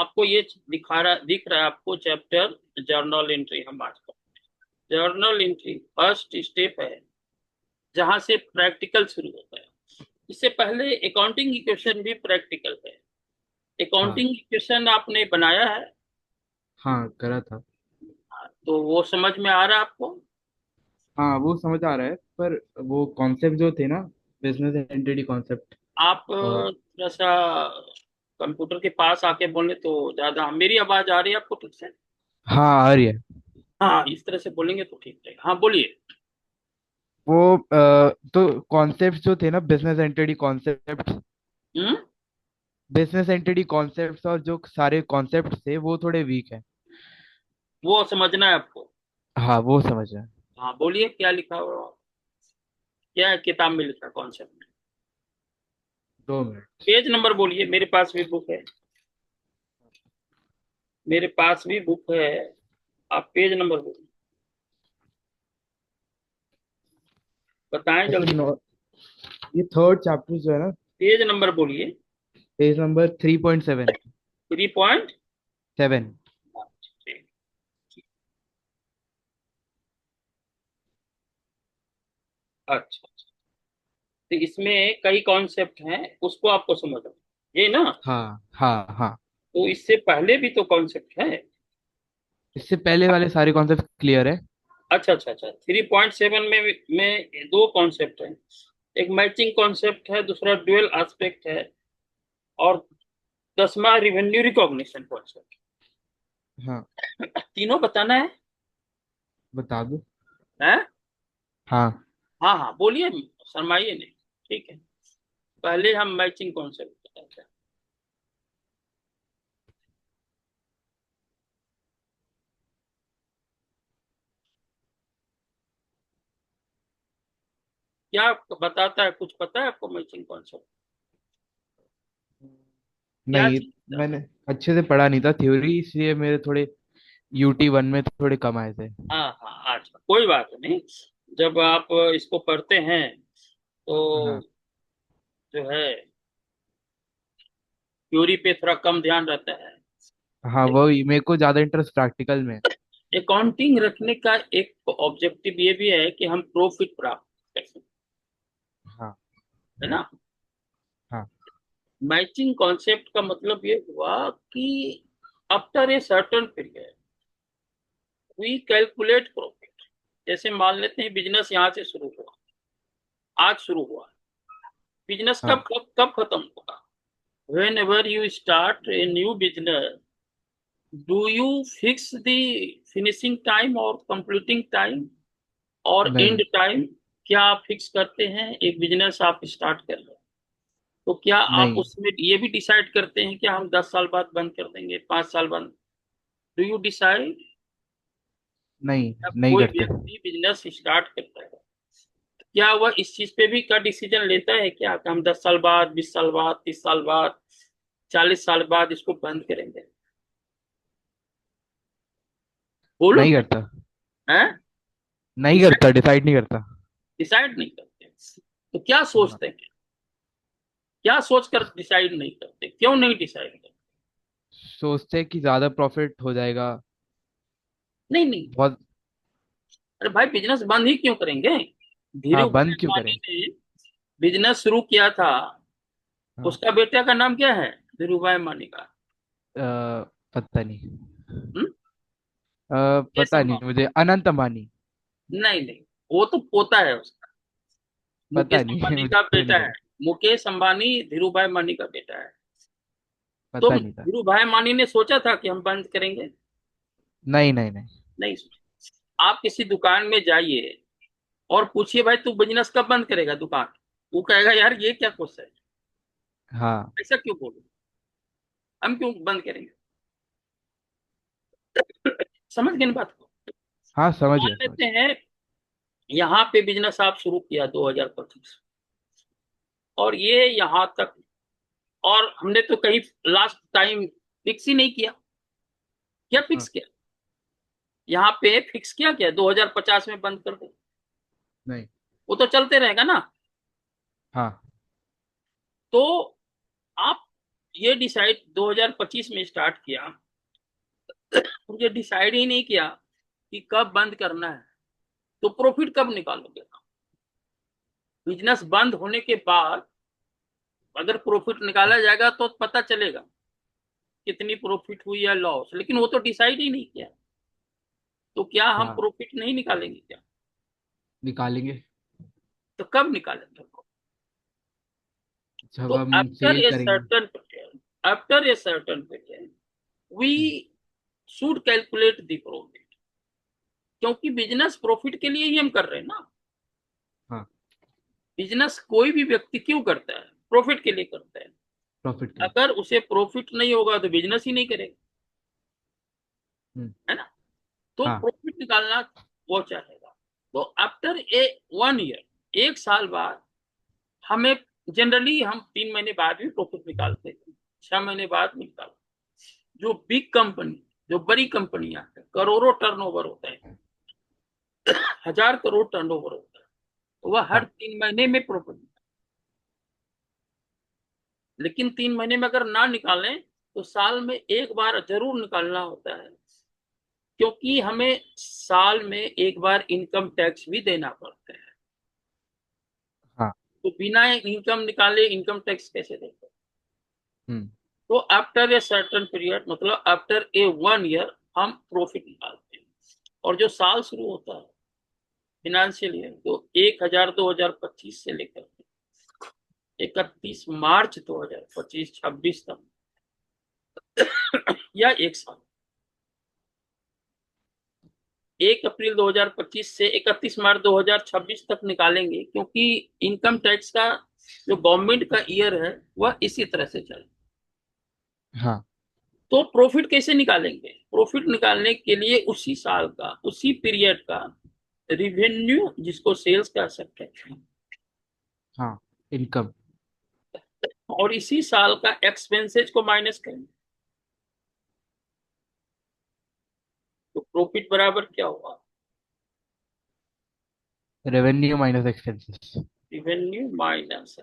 आपको ये दिख रहा है आपको चैप्टर जर्नल एंट्री। हम आज का जर्नल एंट्री फर्स्ट स्टेप है, जहां से प्रैक्टिकल शुरू होता है। इससे पहले अकाउंटिंग इक्वेशन भी प्रैक्टिकल है। हाँ अकाउंटिंग इक्वेशन आपने बनाया है? हाँ करा था। तो वो समझ में आ रहा है आपको? हाँ वो समझ आ रहा है, पर वो कॉन्सेप्ट जो थे ना, बिजनेस एंटिटी कॉन्सेप्ट। आप थोड़ा सा कंप्यूटर के पास आके बोले तो ज्यादा। मेरी आवाज आ रही है आपको ठीक से? हाँ आ रही है। हाँ, इस तरह से बोलेंगे तो ठीक रहेगा। हाँ, बोलिए। वो तो कॉन्सेप्ट जो थे ना, बिजनेस एंटिटी कॉन्सेप्ट, हम्म। बिजनेस एंटिटी कॉन्सेप्ट्स और जो सारे कॉन्सेप्ट थे वो थोड़े वीक है। वो समझना है आपको? हाँ वो समझ रहे हैं। हाँ, बोलिए क्या लिखा हुआ, क्या है किताब में लिखा कॉन्सेप्ट? 2 मिनट। पेज नंबर बोलिए, मेरे पास भी बुक है। मेरे पास भी बुक है। आप पेज नंबर बोलिए, बताएं ऐसे जल्दी। ये थर्ड चैप्टर जो है ना, पेज नंबर बोलिए। Page number 3.7। 3.7। 7। अच्छा अच्छा। तो इसमें कई कॉन्सेप्ट हैं, उसको आपको समझना है, ये ना? हाँ हाँ हाँ। तो इससे पहले भी तो कॉन्सेप्ट है। इससे पहले वाले सारे कॉन्सेप्ट क्लियर है। अच्छा अच्छा अच्छा। 3.7 में दो कॉन्सेप्ट हैं। एक मैचिंग कॉन्सेप्ट है, दूसरा ड्यूअल एस्पेक्ट है, और 10वां रिवेन्यू रिकॉग्निशन कॉन्सेप्ट। हाँ तीनों बताना है? बता दो। हैं? हाँ हाँ हाँ, बोलिए, शर्माइए नहीं। ठीक है, पहले हम मैचिंग कॉन्सेप्ट बताते हैं। क्या बताता है, कुछ पता है आपको मैचिंग कॉन्सेप्ट क्या नहीं, चीज था? मैंने अच्छे से पढ़ा नहीं था थ्योरी, इसलिए मेरे थोड़े UT 1 में थोड़े कम आए थे। हाँ हाँ, अच्छा, कोई बात नहीं। जब आप इसको पढ़ते हैं तो हाँ जो है थ्योरी पे थोड़ा कम ध्यान रहता है। हाँ, वही मेरे को ज्यादा इंटरेस्ट प्रैक्टिकल में है। अकाउंटिंग रखने का एक ऑब्जेक्टिव ये भी है कि हम प्रॉफिट प्राप्त कर सकें, हाँ है ना? हाँ मैचिंग कॉन्सेप्ट का मतलब ये हुआ कि after a certain period we calculate profit. जैसे मान लेते हैं बिजनेस यहाँ से शुरू हुआ, आज शुरू हुआ। बिजनेस कब हाँ। कब कब खत्म होगा? When ever you start a new business, do you fix the finishing time और कंप्लीटिंग टाइम और नहीं एंड टाइम? क्या आप फिक्स करते हैं? एक बिजनेस आप स्टार्ट कर रहे हैं, तो क्या आप नहीं उसमें ये भी डिसाइड करते हैं कि हम 10 साल बाद बंद कर देंगे, 5 साल बाद? Do you decide? नहीं जब नहीं कोई करते। व्यक्ति बिजनेस स्टार्ट करता है, क्या वह इस चीज पे भी का डिसीजन लेता है क्या कि हम 10 साल बाद, 20 साल बाद, 30 साल बाद, 40 साल बाद इसको बंद करेंगे? बोलो नहीं भाई। करता। हैं? नहीं डिसाइड करता, डिसाइड नहीं करता। डिसाइड नहीं करते? तो क्या हाँ, सोचते हैं? क्या सोचकर डिसाइड नहीं करते? क्यों नहीं डिसाइड करते? सोचते हैं कि ज्यादा प्रॉफिट हो जाएगा। नहीं नहीं, बहुत। अरे भाई, बिजनेस बंद ही क्यों करेंगे? हाँ, धीरू भाई बंद क्यों अंबानी करें। ने बिजनेस शुरू किया था, हाँ। उसका बेटा का नाम क्या है? धीरू भाई अंबानी का? पता नहीं। हम्म? मुकेश पता नहीं अंबानी? मुझे, अनंत अंबानी। नहीं नहीं, वो तो पोता है उसका। पता मुकेश नहीं अंबानी का मुझे नहीं बेटा है। पता। मुकेश अंबानी धीरू भाई अंबानी का बेटा है। तो पता नहीं था। धीरू भाई अंबानी ने सोचा था कि हम बंद करेंगे? नहीं नहीं नहीं। नहीं सोचा। आप किसी दुकान में जाइए और पूछिए, भाई तू बिजनेस कब बंद करेगा दुकान? वो कहेगा, यार ये क्या क्वेश्चन है, हाँ ऐसा क्यों बोलो, हम क्यों बंद करेंगे? समझ गए ना बात को? हाँ, समझ मान गया समझ लेते हैं यहाँ पे बिजनेस आप शुरू किया 2025, और ये यहाँ तक, और हमने तो कहीं लास्ट टाइम फिक्स ही नहीं किया। क्या हाँ। फिक्स किया? यहाँ पे फिक्स किया क्या 2050 में बंद कर दो? नहीं। वो तो चलते रहेगा ना। हाँ तो आप ये डिसाइड 2025 में स्टार्ट किया, मुझे डिसाइड ही नहीं किया कि कब बंद करना है, तो प्रॉफिट कब निकालोगे? बिजनेस बंद होने के बाद अगर प्रॉफिट हाँ। निकाला जाएगा तो पता चलेगा कितनी प्रॉफिट हुई या लॉस, लेकिन वो तो डिसाइड ही नहीं किया। तो क्या हम हाँ, प्रॉफिट नहीं निकालेंगे क्या? निकालेंगे तो कब निकालेंगे? जब तो हम सेल करेंगे। After a certain period we hmm, should calculate the profit, क्योंकि बिजनेस प्रॉफिट के लिए ही हम कर रहे हैं ना। हाँ, बिजनेस कोई भी व्यक्ति क्यों करता है? प्रॉफिट के लिए करता है। प्रॉफिट के लिए। अगर उसे प्रॉफिट नहीं होगा तो बिजनेस ही नहीं करेगा, हम्म, है ना। तो हाँ, प्रॉफिट निकालना वो चाहेगा। तो आफ्टर ए 1 ईयर, 1 साल बाद, हमें जनरली हम 3 महीने बाद भी प्रॉफिट निकालते हैं, 6 महीने बाद निकालते हैं। जो बिग कंपनी, जो बड़ी कंपनियां हैं, करोड़ों टर्नओवर होता है, 1000 करोड़ टर्नओवर होता है, वह हर हाँ, 3 महीने में प्रॉफिट। लेकिन 3 महीने में अगर ना निकालें तो साल में एक बार जरूर निकालना होता है, क्योंकि हमें साल में एक बार इनकम टैक्स भी देना पड़ता है। हाँ। तो बिना इनकम निकाले इनकम टैक्स कैसे देंगे? हम्म, तो आफ्टर ए सर्टन पीरियड, मतलब आफ्टर ए 1 ईयर, हम प्रॉफिट निकालते हैं। और जो साल शुरू होता है फिनेंशियल ईयर, तो 1 हजार 2025 से लेकर 31 मार्च 2025 26 तक, या 1 साल, 1 अप्रैल 2025 से 31 मार्च 2026 तक निकालेंगे, क्योंकि इनकम टैक्स का जो गवर्नमेंट का ईयर है वह इसी तरह से चले। हाँ। तो प्रॉफिट कैसे निकालेंगे? प्रॉफिट निकालने के लिए उसी साल का, उसी पीरियड का रिवेन्यू, जिसको सेल्स कह सकते हैं, हाँ, इनकम। और इसी साल का एक्सपेंसेज को माइनस करेंगे। तो प्रॉफिट बराबर क्या होगा? Revenue minus expenses. Revenue minus.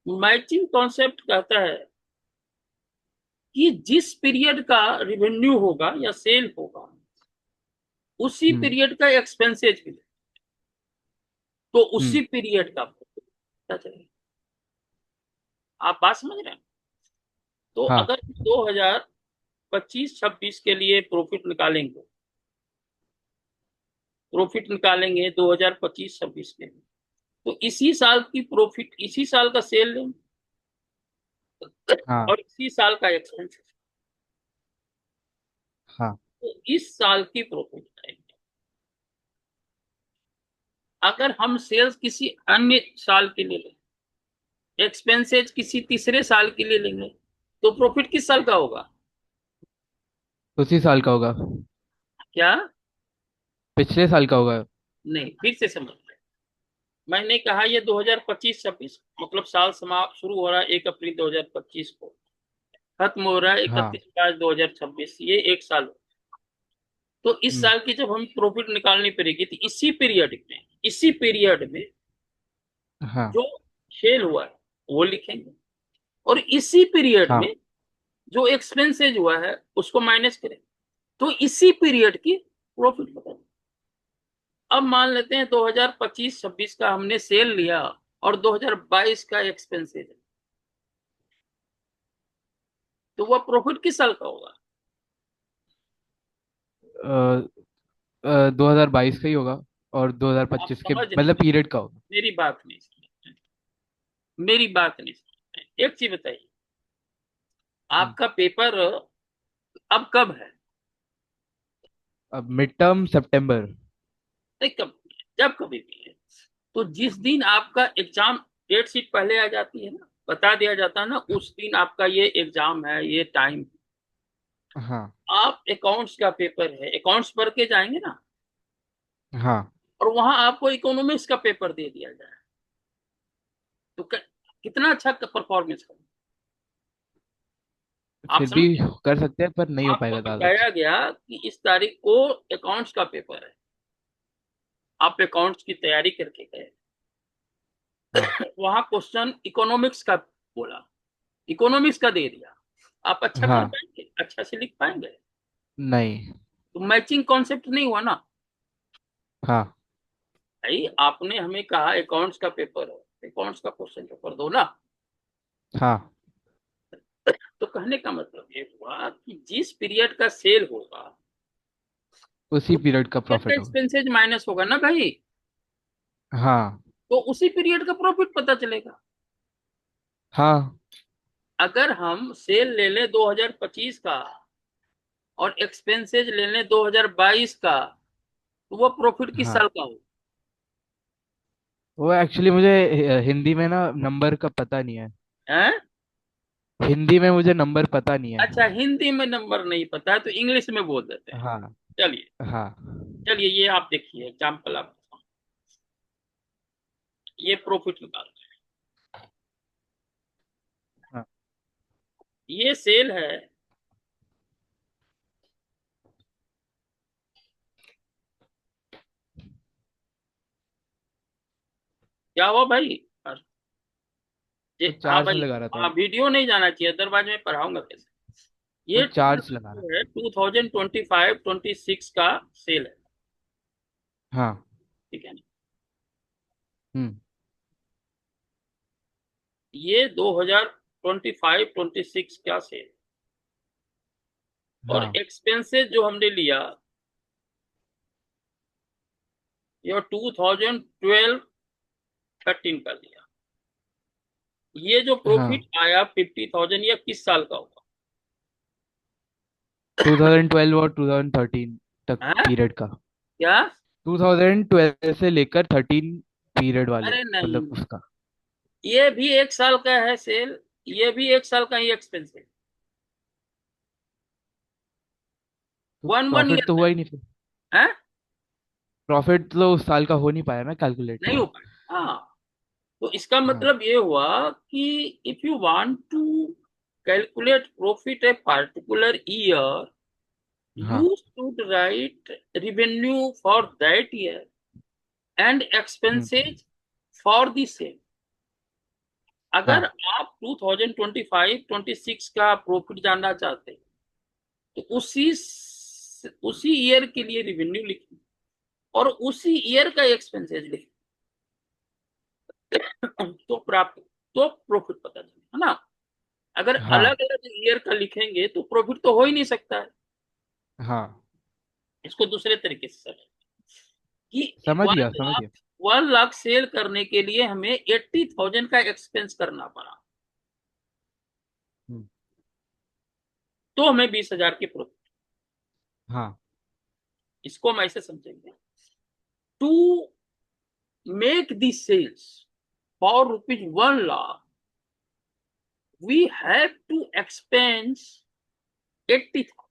Matching concept कहता है कि जिस पीरियड का रिवेन्यू होगा या सेल होगा, उसी हम्म, पीरियड का एक्सपेंसेज भी, तो हम्म, उसी पीरियड का profit पता चलेगा। आप बात समझ रहे हैं? तो हाँ। अगर 2025-26 के लिए प्रॉफिट निकालेंगे 2025-26 के लिए, तो इसी साल की प्रॉफिट, इसी साल का सेल लेंगे हाँ, और इसी साल का एक्सपेंस, हाँ। तो इस साल की प्रॉफिट आएगी। अगर हम सेल्स किसी अन्य साल के लिए लें, एक्सपेंसेज किसी तीसरे साल के लिए लेंगे, तो प्रॉफिट किस साल का होगा? उसी साल का होगा। क्या? पिछले साल का होगा। नहीं, फिर से समझ लें। मैंने कहा ये 2025-26, मतलब साल समाप्त शुरू हो रहा है 1 अप्रैल 2025 को, खत्म हो रहा है हाँ। 31 मार्च 2026, ये एक साल। तो इस हम्म, साल की जब हम प्रॉफिट निकालनी पड़ेगी, तो इसी पीरियड में हाँ, जो सेल हुआ है वो लिखेंगे, और इसी पीरियड हाँ। में जो एक्सपेंसेज हुआ है उसको माइनस करें, तो इसी पीरियड की प्रॉफिट बताएं। अब मान लेते हैं 2025-26 का हमने सेल लिया और 2022 का एक्सपेंसेज है, तो वह प्रॉफिट किस साल का होगा? 2022 का ही होगा। और आप 2025 के समझ नहीं मतलब रहे, पीरियड का होगा। मेरी बात नहीं समझ, मेरी बात नहीं समझ। एक चीज बताइए, हम्म, आपका पेपर अब कब है? अब मिड टर्म सितंबर। नहीं, कब? जब कभी भी है। तो जिस दिन आपका एग्जाम डेट शीट पहले आ जाती है ना, बता दिया जाता है ना, उस दिन आपका ये एग्जाम है, ये टाइम। हाँ, आप अकाउंट्स का पेपर है, अकाउंट्स पढ़ के जाएंगे ना, हाँ। और वहां आपको इकोनॉमिक्स का पेपर दे दिया जाए, तो कितना अच्छा परफॉर्मेंस करें। आप फिर भी समझ रहे हैं? कर सकते हैं पर नहीं हो आपको पाएगा ज्यादा अच्छा। बताया गया कि इस तारीख को अकाउंट्स का पेपर है, आप अकाउंट्स की तैयारी करके गए, हाँ, वहां क्वेश्चन इकोनॉमिक्स का बोला, इकोनॉमिक्स का दे दिया, आप अच्छा कर हाँ। पाएंगे, अच्छा से लिख पाएंगे? नहीं। तो मैचिंग कॉन्सेप्ट नहीं हुआ ना हाँ। भाई। आपने हमें कहा अकाउंट्स का पेपर है, अकाउंट्स का क्वेश्चन पेपर दो ना। हाँ। तो कहने का मतलब ये हुआ कि जिस पीरियड का सेल होगा उसी उस पीरियड का पीरियड का प्रॉफिट होगा। एक्सपेंसेज माइनस होगा ना भाई, हाँ। तो उसी पीरियड का प्रॉफिट पता चलेगा। हाँ। अगर हम सेल ले लें 2025 का और एक्सपेंसेज ले लें 2022 का, तो वो प्रॉफिट किस हाँ। साल का हो? वो एक्चुअली मुझे हिंदी में ना नंबर का पता नहीं है। हैं? हिंदी में मुझे नंबर पता नहीं है। अच्छा, हिंदी में नंबर नहीं पता है तो इंग्लिश में बोल देते हैं। हाँ। चलिए, हाँ। चलिए ये आप देखिए एग्जाम्पल आप, ये प्रॉफिट निकाल, हाँ। ये सेल है, क्या हुआ भाई? वो हाँ चार्ज में भाई, लगा रहा था। हाँ वीडियो नहीं जाना चाहिए, अदरवाइज मैं पढ़ाऊंगा कैसे। वो ये चार्ज लगा रहा था। है 2025-26 का सेल है, हाँ। ठीक है ना? हम्म। ये 2025-26 का सेल, और हाँ। एक्सपेंसेस जो हमने लिया ये 2012-13 का लिया। ये जो प्रॉफिट हाँ। आया 50,000, ये किस साल का होगा? 2012 और 2013 तक हाँ? पीरियड का। क्या? 2012 से लेकर 13 पीरियड वाले, अरे नहीं, मतलब उसका। ये भी एक साल का है सेल, ये भी एक साल का ही एक्सपेंस है, तो वन प्रॉफिट ईयर तो का हुआ ही नहीं फिर। है। प्रॉफिट तो उस साल का हो नहीं पाया ना कैलकुलेट। नहीं हो पाया, हाँ। तो इसका हाँ। मतलब ये हुआ कि if you want to calculate profit a particular year, हाँ। you should write revenue for that year and hmm. expenses for the same। अगर हाँ। आप 2025-26 का प्रॉफिट जानना चाहते हैं तो उसी ईयर के लिए रिवेन्यू लिखिए और उसी ईयर का एक्सपेंसेस लिखिए, तो प्राप्त, तो प्रॉफिट पता चलेगा ना। अगर हाँ। अलग अलग ईयर का लिखेंगे तो प्रॉफिट तो हो ही नहीं सकता है। हाँ। इसको दूसरे तरीके से समझ कि समझ वन गया, समझ लाख गया। 1 लाख सेल करने के लिए हमें 80,000 का एक्सपेंस करना पड़ा, हम्म। तो हमें 20,000 की प्रॉफिट। हाँ। इसको हम ऐसे समझेंगे, to make the sales for ₹1 lakh we have to expense 80,000,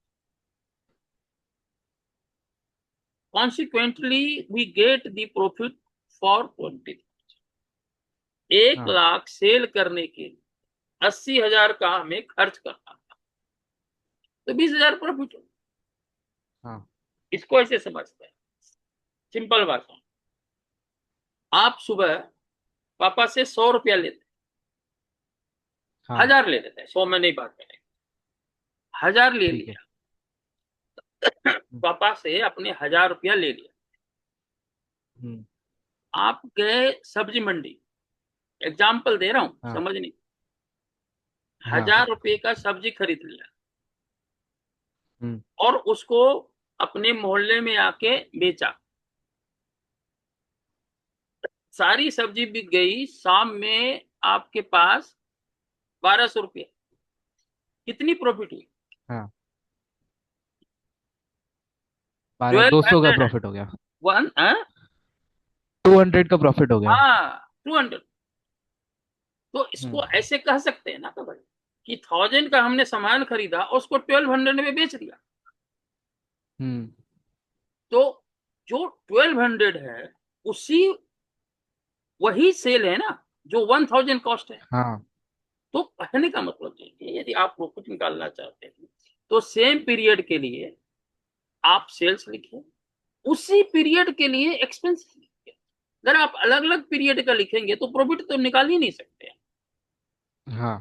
consequently we get the profit for 20,000। एक हाँ। लाख सेल करने के लिए 80,000 का हमें खर्च करना था, तो 20,000 प्रॉफिट हो। हाँ। इसको ऐसे समझते हैं, सिंपल भाषा। आप सुबह पापा से 100 रुपया लेते, हाँ। 1000 ले लेते हैं, 100 में नहीं बात करेंगे, 1000 ले ठीक है। लिया। हम्म। पापा से अपने 1000 रुपया ले लिया, हम्म। आप गए सब्जी मंडी, एग्जाम्पल दे रहा हूं हाँ। समझ नहीं, हाँ। 1000 रुपये का सब्जी खरीद लिया हम्म। और उसको अपने मोहल्ले में आके बेचा, सारी सब्जी बिक गई, शाम में आपके पास 1,200 रुपये, कितनी प्रॉफिट हुई? हाँ। 12, ट्वेल्व 200 का हंड्रेड प्रॉफिट हो गया। वन, 200 का प्रॉफिट हो गया। हाँ 200। तो इसको हम्म। ऐसे कह सकते हैं ना तो भाई कि 1,000 का हमने सामान खरीदा और उसको 1,200 में बेच दिया, हम्म। तो जो 1,200 है उसी वही सेल है ना जो 1,000 कॉस्ट है। हाँ। तो कहने का मतलब ये है, यदि आप प्रॉफिट निकालना चाहते हैं तो सेम पीरियड के लिए आप सेल्स लिखिए, उसी पीरियड के लिए एक्सपेंस लिखिए, अगर आप अलग अलग पीरियड का लिखेंगे तो प्रॉफिट तो निकाल ही नहीं सकते। हाँ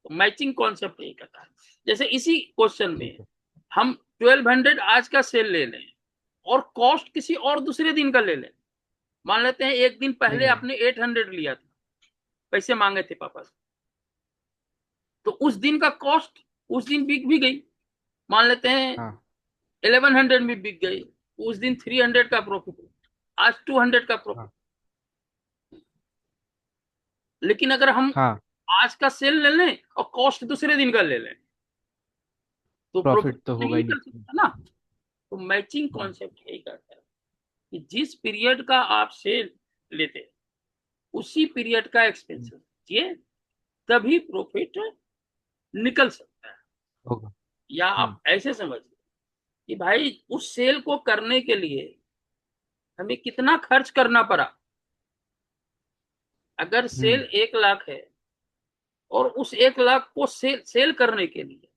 तो मैचिंग कॉन्सेप्ट यही कहता है। जैसे इसी क्वेश्चन में ठीक है। हम 1200 आज का सेल ले लें और कॉस्ट किसी और दूसरे दिन का ले लें। मान लेते हैं एक दिन ठीक पहले है। आपने 800 लिया था, पैसे मांगे थे पापा से, तो उस दिन का कॉस्ट उस दिन बिक भी गई। मान लेते हैं हाँ 1100 में बिक गई, उस दिन 300 का प्रॉफिट हुआ, आज 200 का प्रॉफिट। हाँ लेकिन अगर हम हाँ आज का सेल ले लें और कॉस्ट दूसरे दिन का ले लें तो प्रॉफिट प्रॉफिट तो नहीं होगा ही निकल नहीं। सकता ना। तो मैचिंग हम्म, कॉन्सेप्ट यही करता है कि जिस पीरियड का आप सेल लेते हैं उसी पीरियड का हम्म, एक्सपेंसेस कीजिए, तभी प्रॉफिट निकल सकता है। होगा। या हम्म आप ऐसे समझिए कि भाई उस सेल को करने के लिए हमें कितना खर्च करना पड़ा। अगर सेल हम्म 1 लाख है और उस 1 लाख को सेल करने के लिए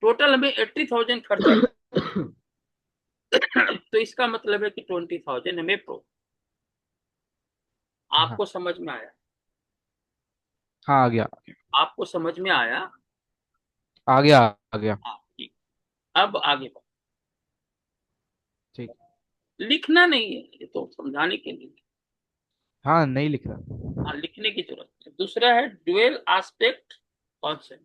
टोटल हमें 80,000 खर्च आया, तो इसका मतलब है कि 20,000 हमें प्रॉफिट। हाँ आपको समझ में आया? हाँ आ गया। आपको समझ में आया? आ गया आ गया। हाँ ठीक। अब आगे बढ़ो। ठीक। लिखना नहीं है, ये तो समझाने के लिए। हाँ नहीं लिख रहा। हाँ, लिखने की जरूरत है। दूसरा है ड्यूअल एस्पेक्ट कॉन्सेप्ट।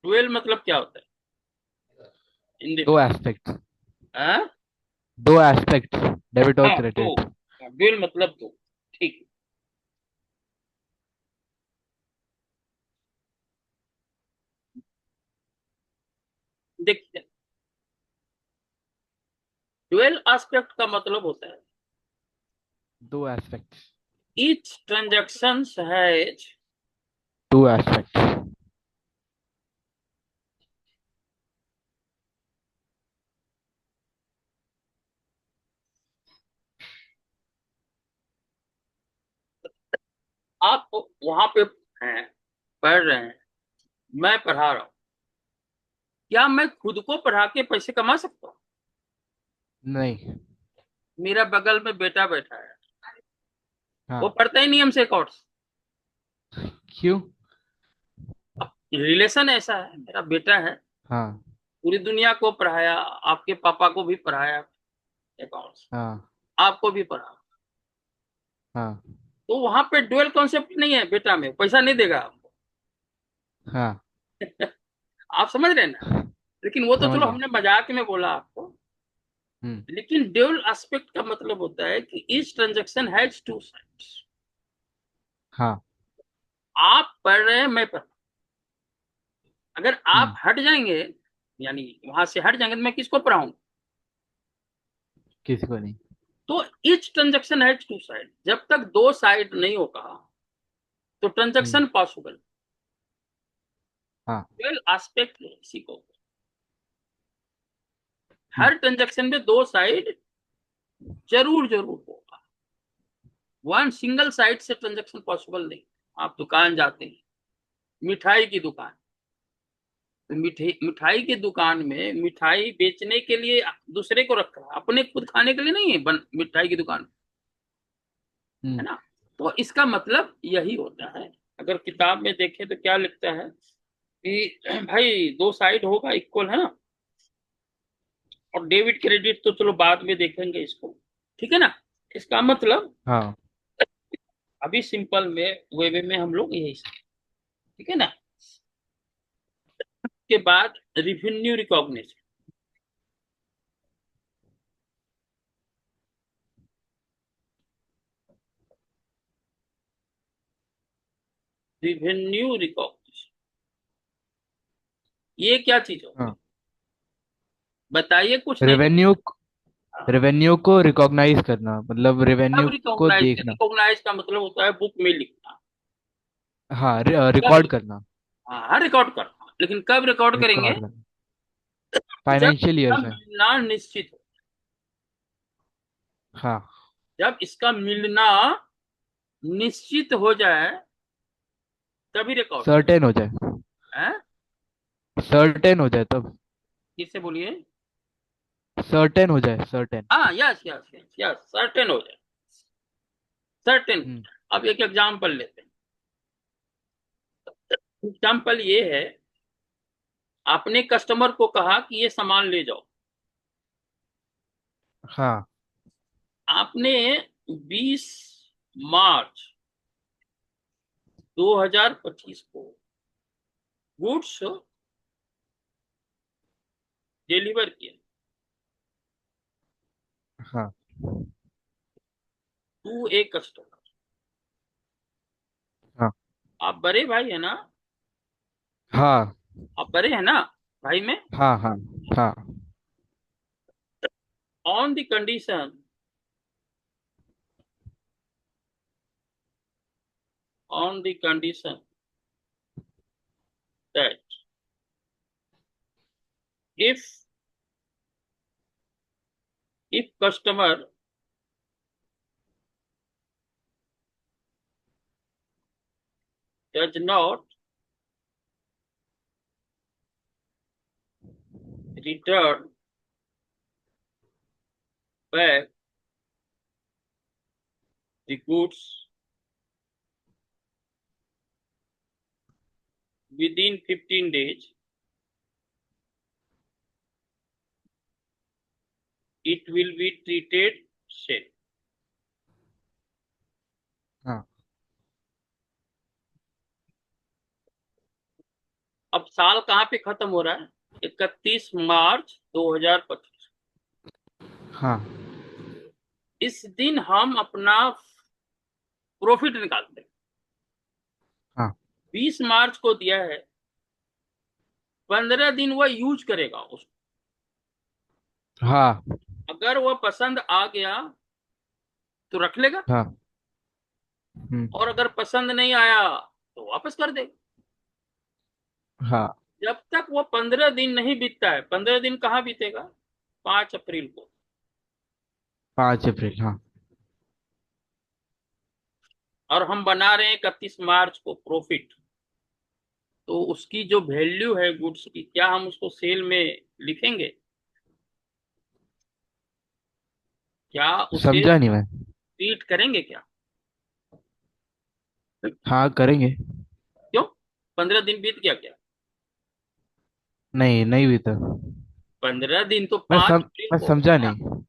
ड्यूअल मतलब क्या होता है हिंदी में? दो एस्पेक्ट। हाँ दो एस्पेक्ट, डेबिट और हाँ, दो। क्रेडिट। ड्यूअल मतलब दो। ठीक है। देखिए, ड्यूअल एस्पेक्ट का मतलब होता है दो aspect. each transaction has to aspect. आप वहां पे हैं, पढ़ रहे हैं, मैं पढ़ा रहा हूँ, क्या मैं खुद को पढ़ा के पैसे कमा सकता हूँ? नहीं। मेरा बगल में बेटा बैठा है, वो हाँ। पढ़ता ही नहीं हमसे अकाउंट्स। क्यों? अब रिलेशन ऐसा है, मेरा बेटा है, हाँ पूरी दुनिया को पढ़ाया, आपके पापा को भी पढ़ाया अकाउंट्स, हाँ आपको भी पढ़ा। हाँ तो वहां पे ड्यूअल कॉन्सेप्ट नहीं है, बेटा में पैसा नहीं देगा आपको। हाँ आप समझ रहे हैं ना? लेकिन वो तो समझ चलो गया। हमने मजाक में बोला आपको। हम्म। लेकिन ड्यूअल एस्पेक्ट का मतलब होता है कि each transaction has two sides. हाँ। आप पढ़ रहे हैं, मैं पढ़ रहा हूं। अगर आप हम्म। हट जाएंगे, यानी वहां से हट जाएंगे, तो मैं किसको पढ़ाऊंगा? किसी को नहीं। तो each transaction has two side, जब तक दो साइड नहीं होगा तो हम्म। Transaction possible. हाँ। ड्यूअल एस्पेक्ट इसी को, हम्म। हर ट्रांजेक्शन में दो साइड जरूर जरूर होगा। वन सिंगल साइड से ट्रांजेक्शन पॉसिबल नहीं। आप दुकान जाते हैं, मिठाई की दुकान, तो मिठाई की दुकान में मिठाई बेचने के लिए दूसरे को रखा है, अपने खुद खाने के लिए नहीं है मिठाई की दुकान, है हम्म। ना? तो इसका मतलब यही होता है। अगर किताब में देखें तो क्या लिखता है कि भाई दो साइड होगा, इक्वल, है ना? और डेबिट क्रेडिट तो चलो बाद में देखेंगे इसको, ठीक है ना? इसका मतलब हाँ। अभी सिंपल में वे में हम लोग यही, ठीक है ना? के बाद रिवेन्यू रिकॉग्निशन। रिवेन्यू रिकॉग्निशन ये क्या चीज होती है? हाँ बताइए, कुछ नहीं तो। रेवेन्यू। रेवेन्यू को रिकॉग्नाइज करना मतलब कब रेवेन्यू को रिकॉग्नाइज? देखना। रिकॉग्नाइज का मतलब होता है बुक में लिखना। हाँ कब? रिकॉर्ड करना। हाँ, रिकॉर्ड करना, लेकिन कब रिकॉर्ड करेंगे? रिकॉर्ड करना जब फाइनेंशियल इसका ईयर में। मिलना निश्चित हो। हाँ। जब इसका मिलना निश्चित हो जाए तभी रिकॉर्ड सर्टेन हो जाए। है। सर्टेन हो जाए तब। किससे बोलिए? सर्टेन हो जाए, सर्टेन। हाँ, yes yes yes yes, certain हो जाए, सर्टेन। हम्म। अब एक एग्जाम्पल लेते हैं। एग्जाम्पल ये है, आपने कस्टमर को कहा कि ये सामान ले जाओ। हाँ। आपने 20 मार्च 2025 को गुड्स डिलीवर किए हाँ। To a customer. हाँ। आप बड़े भाई है ना? हाँ। आप बड़े हैं ना भाई में? हाँ। हाँ। हाँ। On the condition, on the condition that if customer does not return back the goods within 15 days, it will be treated sale. हाँ। अब साल कहाँ पे खत्म हो रहा है? 31 मार्च 2025। हाँ। इस दिन हम अपना प्रॉफिट निकालते हैं। हाँ। 20 मार्च को दिया है, 15 दिन वह यूज करेगा उसको। हाँ। अगर वह पसंद आ गया तो रख लेगा, हाँ। और अगर पसंद नहीं आया तो वापस कर देगा। हाँ। जब तक वो 15 दिन नहीं बीतता है, 15 दिन कहाँ बीतेगा? 5 अप्रैल को। 5 अप्रैल, हाँ। और हम बना रहे हैं 31 मार्च को प्रॉफिट। तो उसकी जो वैल्यू है गुड्स की, क्या हम उसको सेल में लिखेंगे? क्या उसे समझा नहीं मैं। ट्रीट करेंगे क्या? हाँ, करेंगे। क्यों? 15 दिन बीत गया क्या? नहीं, नहीं भी तो। 15 दिन तो मैं पांच सम अप्रैल मैं को हो समझा गया। नहीं।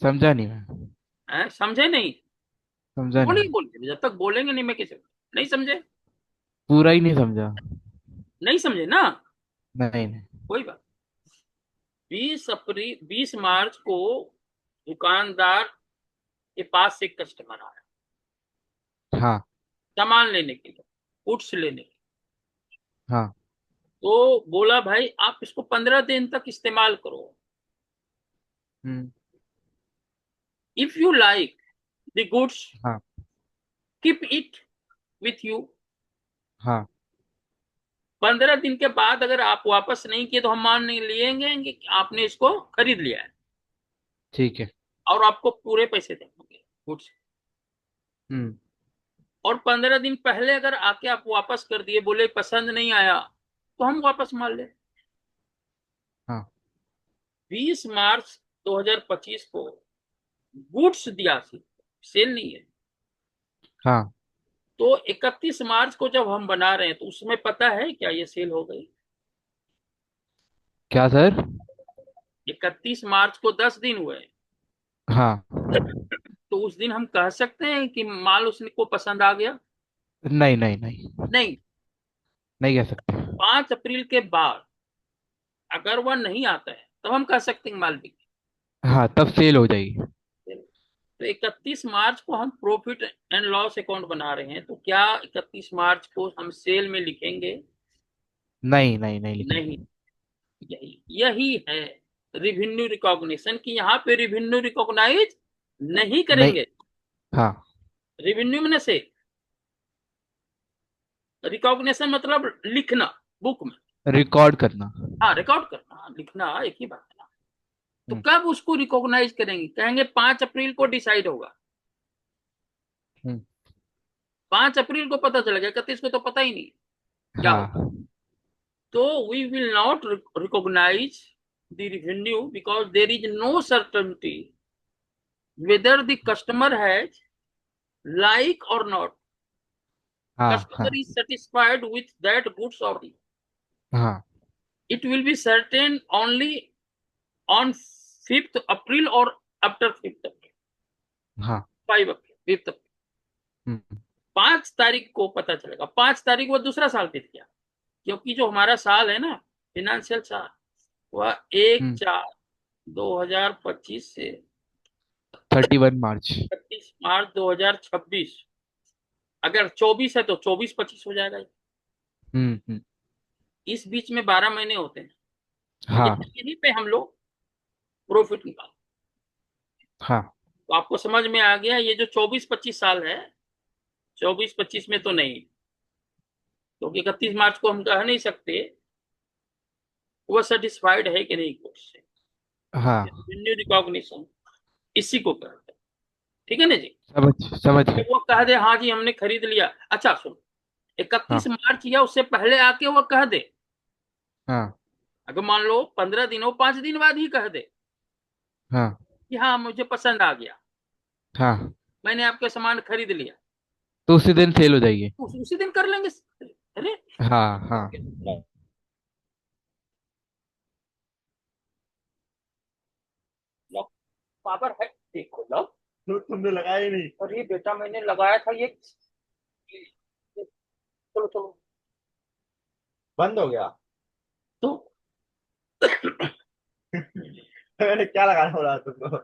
समझा नहीं मैं। समझे नहीं? समझा बोलिए नहीं। बोलिए, जब तक बोलेंगे नहीं मैं किसे? नहीं समझे? पूरा ही नहीं समझा। नहीं समझे ना? नहीं, नहीं। कोई बात। 20 मार्च को दुकानदार के पास से एक कस्टमर आया हाँ। सामान लेने के लिए, गुड्स लेने के लिए। हाँ। तो बोला भाई आप इसको 15 दिन तक इस्तेमाल करो। हम्म। If you like the goods, हाँ। Keep it with you. हाँ। 15 दिन के बाद अगर आप वापस नहीं किए तो हम मान नहीं लेंगे कि आपने इसको खरीद लिया है, ठीक है। और आपको पूरे पैसे देंगे गुड्स। हम्म। और 15 दिन पहले अगर आके आप वापस कर दिए, बोले पसंद नहीं आया, तो हम वापस मान ले। हाँ। 20 मार्च 2025 को गुड्स दिया, सेल नहीं है। हाँ। तो 31 मार्च को जब हम बना रहे हैं तो उसमें पता है क्या ये सेल हो गई? क्या सर? 31 मार्च को 10 दिन हुए। हाँ। तो उस दिन हम कह सकते हैं कि माल उसने को पसंद आ गया? नहीं, नहीं, नहीं। नहीं। नहीं कह सकते। 5 अप्रैल के बाद अगर वह नहीं आता है तो हम कह सकते हैं माल बिक हाँ, तब सेल हो जाएगी। गया। तो 31 मार्च को हम प्रॉफिट एंड लॉस अकाउंट बना रहे हैं, तो क्या 31 मार्च को हम सेल में लिखेंगे? नहीं, नहीं, नहीं नहीं। लिखेंगे। यही यही है रिवेन्यू रिकॉग्निशन, की यहाँ पे रिवेन्यू रिकॉग्नाइज नहीं नहीं। करेंगे। हाँ। रिवेन्यू में से रिकॉग्निशन मतलब लिखना बुक में। रिकॉर्ड करना। हाँ, रिकॉर्ड करना, लिखना एक ही बात है ना। तो हम्म। कब उसको रिकॉग्नाइज करेंगे? कहेंगे 5 अप्रैल को डिसाइड होगा। हम्म। 5 अप्रैल को पता चल गया, 31 को तो पता ही नहीं क्या होगा। हाँ। तो we will not recognise the revenue because there is no certainty whether the customer has like or not. हाँ Customer हाँ is satisfied with that goods or not. हाँ It will be certain only on 5th April or after 5th April, हाँ 5 April, 5th April. हम्म 5 तारीख को पता चलेगा, 5 तारीख वो दूसरा साल बीत गया, क्योंकि जो हमारा साल है ना, फिनेंशियल साल, वह एक हम्म चार 2025 से 31 मार्च। 31 मार्च 2026, अगर 24 है तो 24-25 हो जाएगा। हम्म। इस बीच में 12 महीने होते हैं, हाँ यहीं पे हम लोग प्रॉफिट निकाल। हाँ तो आपको समझ में आ गया, ये जो 24-25 साल है, 24-25 में तो नहीं, क्योंकि 31 मार्च को हम कह नहीं सकते वो सेटिस्फाइड है कि नहीं कोर्स से। हाँ रेवेन्यू रिकॉग्निशन इसी को कहते हैं, ठीक है ना जी। समझ कि गए। वो कह दे हाँ जी हमने खरीद लिया, अच्छा सुनो, इकतीस हाँ मार्च या उससे पहले आके वो कह दे, हाँ अगर मान लो 15 दिन हो, 5 दिन बाद ही कह दे हाँ कि हाँ मुझे पसंद आ गया, हाँ मैंने आपके सामान खरीद लिया, तो उसी दिन सेल हो जाएगी। उसी दिन कर लेंगे। अरे हाँ हाँ लो, पावर है, देखो लो, तुमने लगाया ही नहीं। अरे बेटा मैंने लगाया था ये, चलो चलो बंद हो गया। तो मैंने क्या लगाना बोला तुमको?